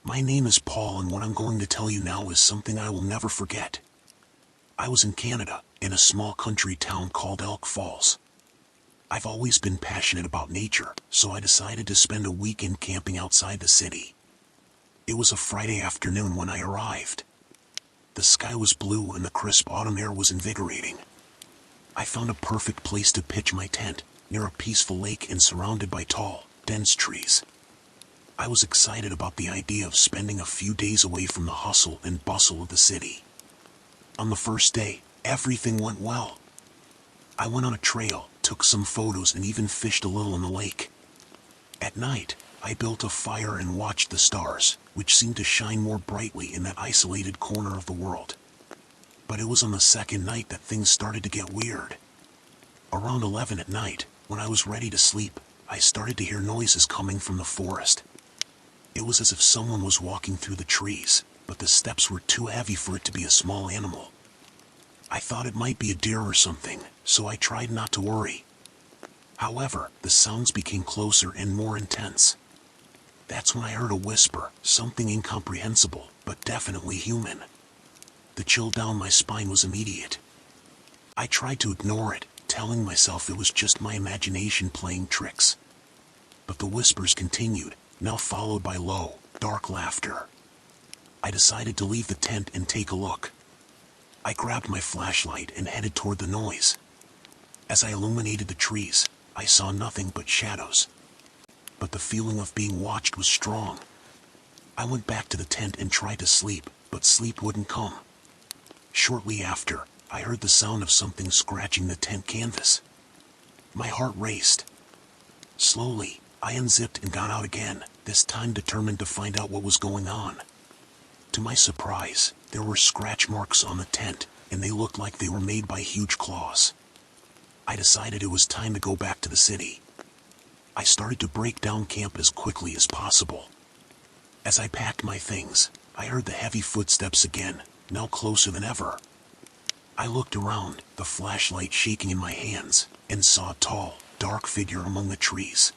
My name is Paul, and what I'm going to tell you now is something I will never forget. I was in Canada, in a small country town called Elk Falls. I've always been passionate about nature, so I decided to spend a weekend camping outside the city. It was a Friday afternoon when I arrived. The sky was blue and the crisp autumn air was invigorating. I found a perfect place to pitch my tent, near a peaceful lake and surrounded by tall, dense trees. I was excited about the idea of spending a few days away from the hustle and bustle of the city. On the first day, everything went well. I went on a trail, took some photos, and even fished a little in the lake. At night, I built a fire and watched the stars, which seemed to shine more brightly in that isolated corner of the world. But it was on the second night that things started to get weird. Around 11 at night, when I was ready to sleep, I started to hear noises coming from the forest. It was as if someone was walking through the trees, but the steps were too heavy for it to be a small animal. I thought it might be a deer or something, so I tried not to worry. However, the sounds became closer and more intense. That's when I heard a whisper, something incomprehensible, but definitely human. The chill down my spine was immediate. I tried to ignore it, telling myself it was just my imagination playing tricks. But the whispers continued, now followed by low, dark laughter. I decided to leave the tent and take a look. I grabbed my flashlight and headed toward the noise. As I illuminated the trees, I saw nothing but shadows. But the feeling of being watched was strong. I went back to the tent and tried to sleep, but sleep wouldn't come. Shortly after, I heard the sound of something scratching the tent canvas. My heart raced. Slowly, I unzipped and got out again, this time determined to find out what was going on. To my surprise, there were scratch marks on the tent, and they looked like they were made by huge claws. I decided it was time to go back to the city. I started to break down camp as quickly as possible. As I packed my things, I heard the heavy footsteps again, now closer than ever. I looked around, the flashlight shaking in my hands, and saw a tall, dark figure among the trees.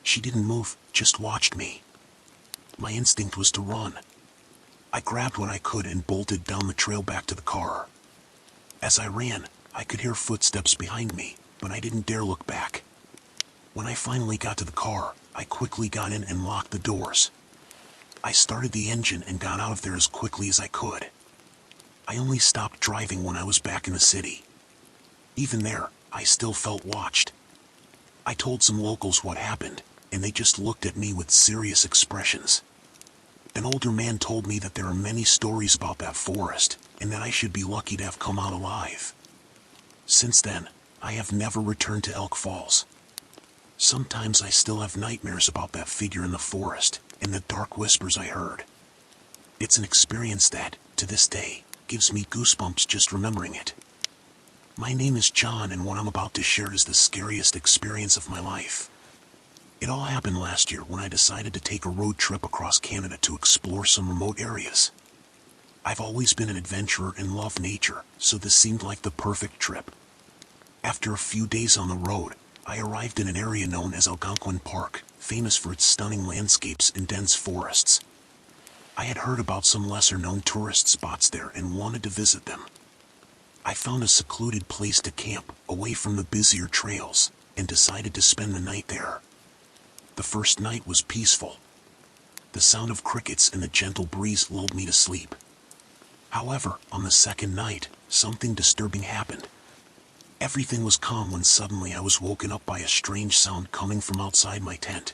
She didn't move, just watched me. My instinct was to run. I grabbed what I could and bolted down the trail back to the car. As I ran, I could hear footsteps behind me, but I didn't dare look back. When I finally got to the car, I quickly got in and locked the doors. I started the engine and got out of there as quickly as I could. I only stopped driving when I was back in the city. Even there, I still felt watched. I told some locals what happened, and they just looked at me with serious expressions. An older man told me that there are many stories about that forest, and that I should be lucky to have come out alive. Since then, I have never returned to Elk Falls. Sometimes I still have nightmares about that figure in the forest, and the dark whispers I heard. It's an experience that, to this day, gives me goosebumps just remembering it. My name is John, and what I'm about to share is the scariest experience of my life. It all happened last year when I decided to take a road trip across Canada to explore some remote areas. I've always been an adventurer and love nature, so this seemed like the perfect trip. After a few days on the road, I arrived in an area known as Algonquin Park, famous for its stunning landscapes and dense forests. I had heard about some lesser-known tourist spots there and wanted to visit them. I found a secluded place to camp, away from the busier trails, and decided to spend the night there. The first night was peaceful. The sound of crickets and the gentle breeze lulled me to sleep. However, on the second night, something disturbing happened. Everything was calm when suddenly I was woken up by a strange sound coming from outside my tent.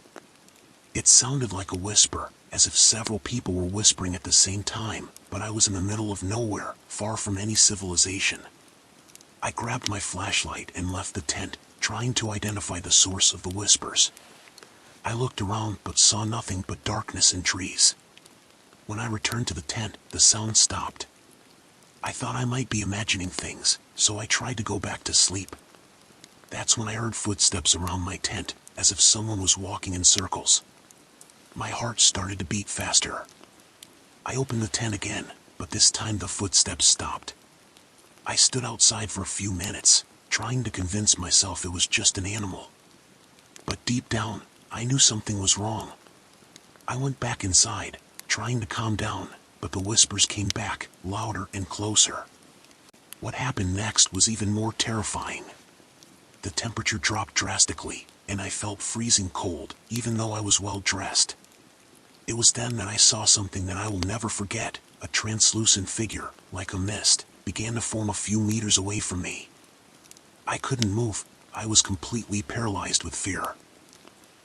It sounded like a whisper, as if several people were whispering at the same time, but I was in the middle of nowhere, far from any civilization. I grabbed my flashlight and left the tent, trying to identify the source of the whispers. I looked around but saw nothing but darkness and trees. When I returned to the tent, the sound stopped. I thought I might be imagining things, so I tried to go back to sleep. That's when I heard footsteps around my tent, as if someone was walking in circles. My heart started to beat faster. I opened the tent again, but this time the footsteps stopped. I stood outside for a few minutes, trying to convince myself it was just an animal. But deep down, I knew something was wrong. I went back inside, trying to calm down, but the whispers came back, louder and closer. What happened next was even more terrifying. The temperature dropped drastically, and I felt freezing cold, even though I was well dressed. It was then that I saw something that I will never forget. A translucent figure, like a mist, began to form a few meters away from me. I couldn't move. I was completely paralyzed with fear.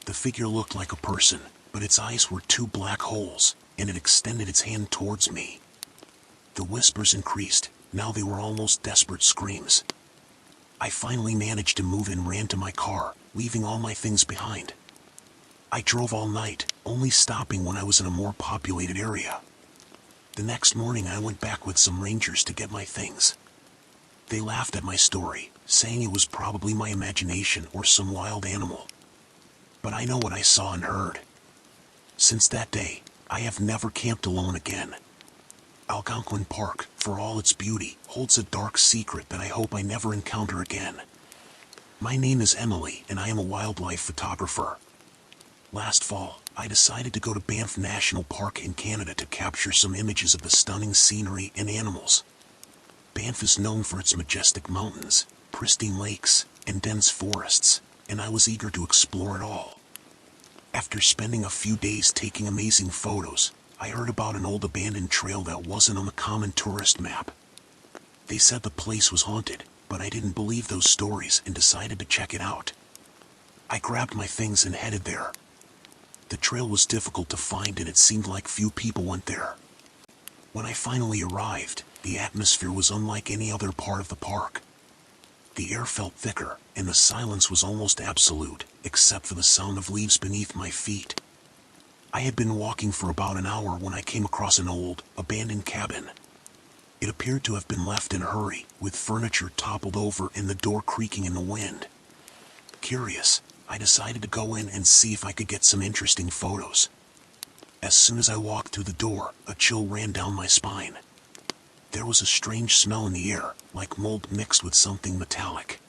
The figure looked like a person, but its eyes were two black holes, and it extended its hand towards me. The whispers increased. Now they were almost desperate screams. I finally managed to move and ran to my car, leaving all my things behind. I drove all night, only stopping when I was in a more populated area. The next morning I went back with some rangers to get my things. They laughed at my story, saying it was probably my imagination or some wild animal. But I know what I saw and heard. Since that day, I have never camped alone again. Algonquin Park, for all its beauty, holds a dark secret that I hope I never encounter again. My name is Emily, and I am a wildlife photographer. Last fall, I decided to go to Banff National Park in Canada to capture some images of the stunning scenery and animals. Banff is known for its majestic mountains, pristine lakes, and dense forests, and I was eager to explore it all. After spending a few days taking amazing photos, I heard about an old abandoned trail that wasn't on the common tourist map. They said the place was haunted, but I didn't believe those stories and decided to check it out. I grabbed my things and headed there. The trail was difficult to find and it seemed like few people went there. When I finally arrived, the atmosphere was unlike any other part of the park. The air felt thicker, and the silence was almost absolute, except for the sound of leaves beneath my feet. I had been walking for about an hour when I came across an old, abandoned cabin. It appeared to have been left in a hurry, with furniture toppled over and the door creaking in the wind. Curious, I decided to go in and see if I could get some interesting photos. As soon as I walked through the door, a chill ran down my spine. There was a strange smell in the air, like mold mixed with something metallic.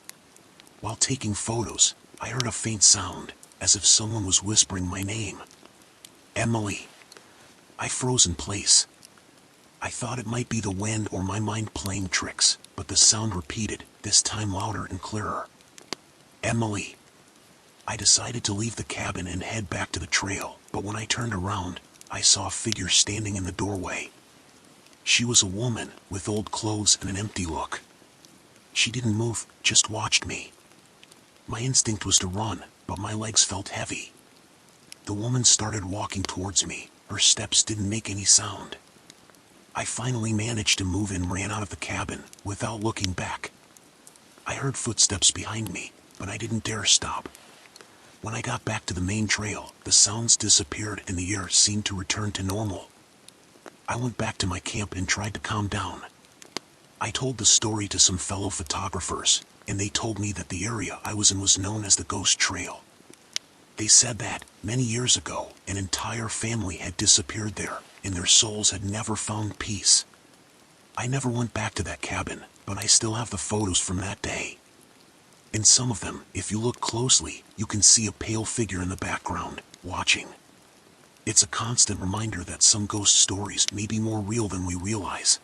While taking photos, I heard a faint sound, as if someone was whispering my name. Emily. I froze in place. I thought it might be the wind or my mind playing tricks, but the sound repeated, this time louder and clearer. Emily. I decided to leave the cabin and head back to the trail, but when I turned around, I saw a figure standing in the doorway. She was a woman, with old clothes and an empty look. She didn't move, just watched me. My instinct was to run, but my legs felt heavy. The woman started walking towards me. Her steps didn't make any sound. I finally managed to move and ran out of the cabin, without looking back. I heard footsteps behind me, but I didn't dare stop. When I got back to the main trail, the sounds disappeared and the air seemed to return to normal. I went back to my camp and tried to calm down. I told the story to some fellow photographers, and they told me that the area I was in was known as the Ghost Trail. They said that, many years ago, an entire family had disappeared there, and their souls had never found peace. I never went back to that cabin, but I still have the photos from that day. In some of them, if you look closely, you can see a pale figure in the background, watching. It's a constant reminder that some ghost stories may be more real than we realize.